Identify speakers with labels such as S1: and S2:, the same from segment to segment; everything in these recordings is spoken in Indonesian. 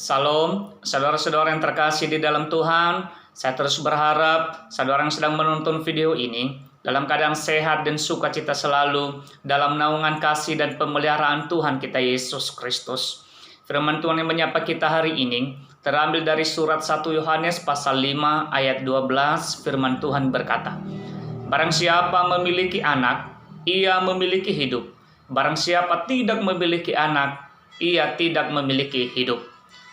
S1: Salam, saudara-saudara yang terkasih di dalam Tuhan. Saya terus berharap saudara yang sedang menonton video ini dalam keadaan sehat dan sukacita selalu dalam naungan kasih dan pemeliharaan Tuhan kita Yesus Kristus. Firman Tuhan yang menyapa kita hari ini terambil dari surat 1 Yohanes pasal 5 ayat 12. Firman Tuhan berkata, "Barang siapa memiliki anak, ia memiliki hidup. Barang siapa tidak memiliki anak, ia tidak memiliki hidup."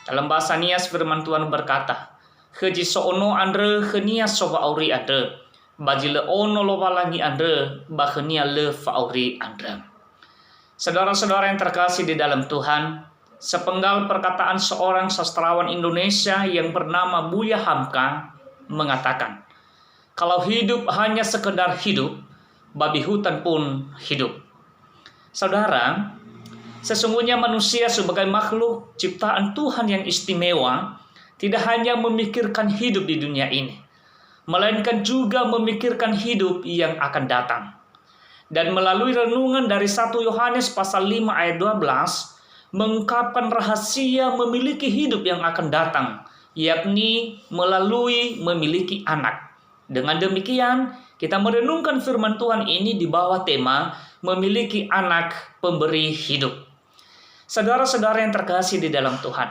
S1: Dalam bahasa Nias firman Tuhan berkata, "Heji soono andre henia soba auri andre, bajile ono lowalangi andre, bahenia le fauri andre." Saudara-saudara yang terkasih di dalam Tuhan, sepenggal perkataan seorang sastrawan Indonesia yang bernama Buya Hamka mengatakan, "Kalau hidup hanya sekedar hidup, babi hutan pun hidup." Saudara, sesungguhnya manusia sebagai makhluk ciptaan Tuhan yang istimewa tidak hanya memikirkan hidup di dunia ini, melainkan juga memikirkan hidup yang akan datang. Dan melalui renungan dari 1 Yohanes pasal 5 ayat 12 mengungkapkan rahasia memiliki hidup yang akan datang, yakni melalui memiliki anak. Dengan demikian, kita merenungkan firman Tuhan ini di bawah tema memiliki anak pemberi hidup. Saudara-saudara yang terkasih di dalam Tuhan,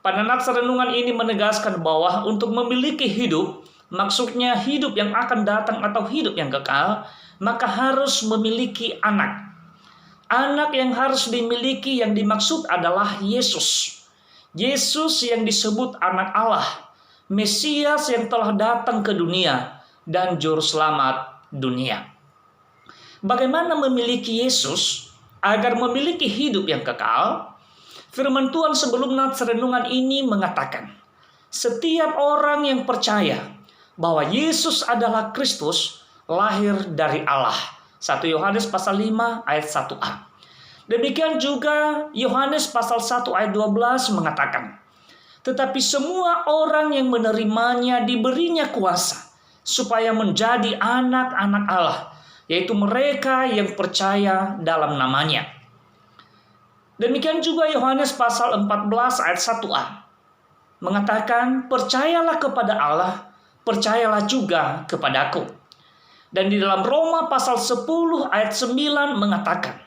S1: pada nats renungan ini menegaskan bahwa untuk memiliki hidup, maksudnya hidup yang akan datang atau hidup yang kekal, maka harus memiliki anak. Anak yang harus dimiliki yang dimaksud adalah Yesus. Yesus yang disebut anak Allah, Mesias yang telah datang ke dunia, dan Juru Selamat dunia. Bagaimana memiliki Yesus agar memiliki hidup yang kekal? Firman Tuhan sebelum nats renungan ini mengatakan, setiap orang yang percaya bahwa Yesus adalah Kristus lahir dari Allah. 1 Yohanes pasal 5 ayat 1a. Demikian juga Yohanes pasal 1 ayat 12 mengatakan, tetapi semua orang yang menerimanya diberinya kuasa supaya menjadi anak-anak Allah, yaitu mereka yang percaya dalam namanya. Demikian juga Yohanes pasal 14 ayat 1a mengatakan, percayalah kepada Allah, percayalah juga kepadaku. Dan di dalam Roma pasal 10 ayat 9 mengatakan,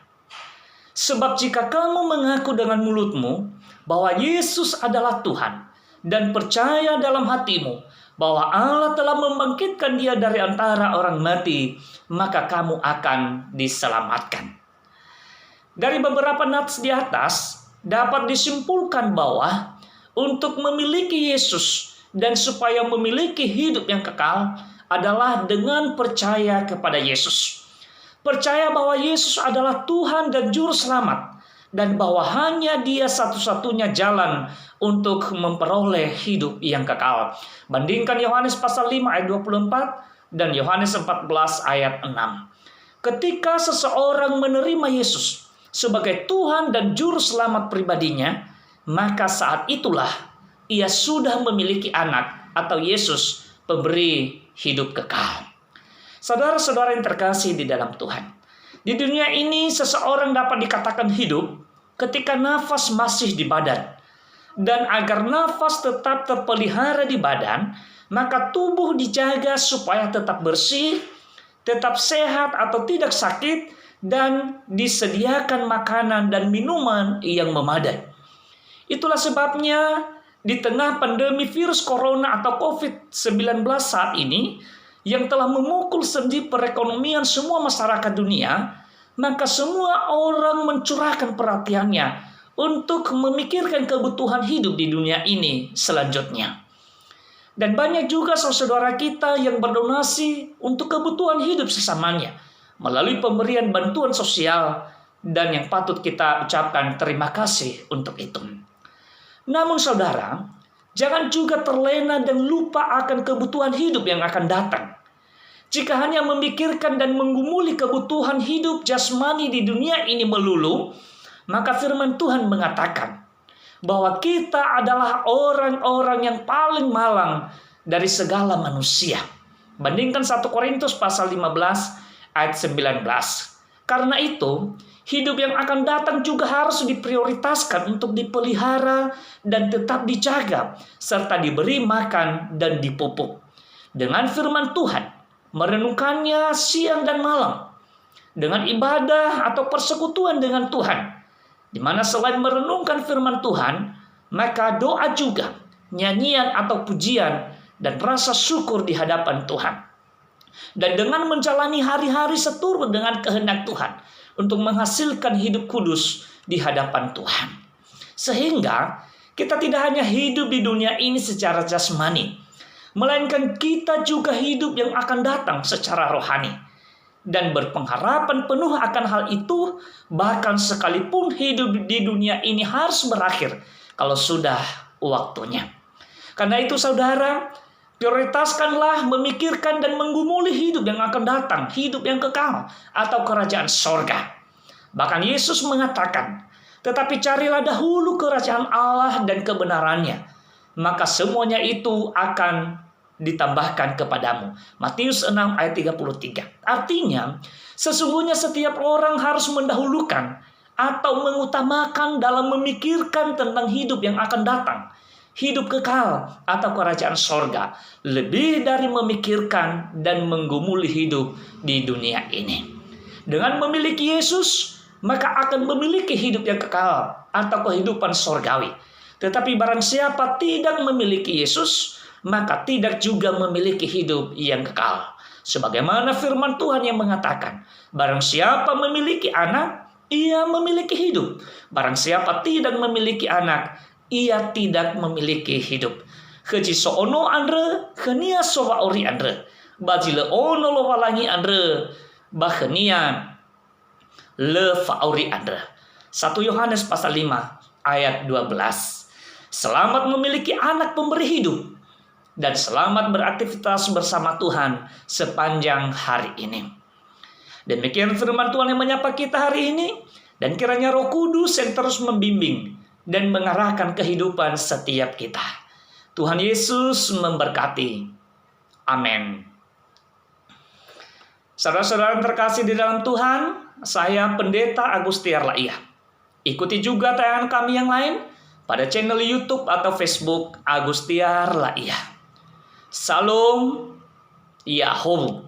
S1: sebab jika kamu mengaku dengan mulutmu bahwa Yesus adalah Tuhan dan percaya dalam hatimu bahwa Allah telah membangkitkan dia dari antara orang mati, maka kamu akan diselamatkan. Dari beberapa nats di atas, dapat disimpulkan bahwa untuk memiliki Yesus dan supaya memiliki hidup yang kekal adalah dengan percaya kepada Yesus. Percaya bahwa Yesus adalah Tuhan dan Juru Selamat, dan bahwa hanya Dia satu-satunya jalan untuk memperoleh hidup yang kekal. Bandingkan Yohanes pasal 5 ayat 24 dan Yohanes 14 ayat 6. Ketika seseorang menerima Yesus sebagai Tuhan dan Juru Selamat pribadinya, maka saat itulah ia sudah memiliki anak atau Yesus pemberi hidup kekal. Saudara-saudara yang terkasih di dalam Tuhan, di dunia ini seseorang dapat dikatakan hidup ketika nafas masih di badan. Dan agar nafas tetap terpelihara di badan, maka tubuh dijaga supaya tetap bersih, tetap sehat atau tidak sakit, dan disediakan makanan dan minuman yang memadai. Itulah sebabnya di tengah pandemi virus corona atau COVID-19 saat ini, yang telah memukul sendi perekonomian semua masyarakat dunia, maka semua orang mencurahkan perhatiannya untuk memikirkan kebutuhan hidup di dunia ini selanjutnya. Dan banyak juga saudara kita yang berdonasi untuk kebutuhan hidup sesamanya melalui pemberian bantuan sosial, dan yang patut kita ucapkan terima kasih untuk itu. Namun saudara, jangan juga terlena dan lupa akan kebutuhan hidup yang akan datang. Jika hanya memikirkan dan menggumuli kebutuhan hidup jasmani di dunia ini melulu, maka firman Tuhan mengatakan bahwa kita adalah orang-orang yang paling malang dari segala manusia. Bandingkan 1 Korintus pasal 15 ayat 19. Karena itu, hidup yang akan datang juga harus diprioritaskan untuk dipelihara dan tetap dijaga, serta diberi makan dan dipupuk. Dengan firman Tuhan, merenungkannya siang dan malam. Dengan ibadah atau persekutuan dengan Tuhan, di mana selain merenungkan firman Tuhan, maka doa juga, nyanyian atau pujian, dan rasa syukur di hadapan Tuhan. Dan dengan menjalani hari-hari seturut dengan kehendak Tuhan untuk menghasilkan hidup kudus di hadapan Tuhan. Sehingga kita tidak hanya hidup di dunia ini secara jasmani, melainkan kita juga hidup yang akan datang secara rohani. Dan berpengharapan penuh akan hal itu, bahkan sekalipun hidup di dunia ini harus berakhir kalau sudah waktunya. Karena itu saudara, prioritaskanlah memikirkan dan menggumuli hidup yang akan datang, hidup yang kekal atau kerajaan sorga. Bahkan Yesus mengatakan, tetapi carilah dahulu kerajaan Allah dan kebenarannya, maka semuanya itu akan ditambahkan kepadamu. Matius 6 ayat 33. Artinya, sesungguhnya setiap orang harus mendahulukan atau mengutamakan dalam memikirkan tentang hidup yang akan datang, hidup kekal atau kerajaan sorga, lebih dari memikirkan dan menggumuli hidup di dunia ini. Dengan memiliki Yesus, maka akan memiliki hidup yang kekal atau kehidupan sorgawi. Tetapi barang siapa tidak memiliki Yesus, maka tidak juga memiliki hidup yang kekal. Sebagaimana firman Tuhan yang mengatakan, barang siapa memiliki anak, ia memiliki hidup. Barang siapa tidak memiliki anak, ia tidak memiliki hidup. Keji soono andre, kenia sowa ori andre. Bajile ono lo walangi andre, bahenia le fauri andre. 1 Yohanes pasal 5 ayat 12. Selamat memiliki anak pemberi hidup, dan selamat beraktivitas bersama Tuhan sepanjang hari ini. Demikian firman Tuhan yang menyapa kita hari ini, dan kiranya Roh Kudus yang terus membimbing dan mengarahkan kehidupan setiap kita. Tuhan Yesus memberkati. Amin. Saudara-saudara terkasih di dalam Tuhan, saya Pendeta Agustiar Laia. Ikuti juga tayangan kami yang lain pada channel YouTube atau Facebook Agustiar Laia. Salam Yahoo.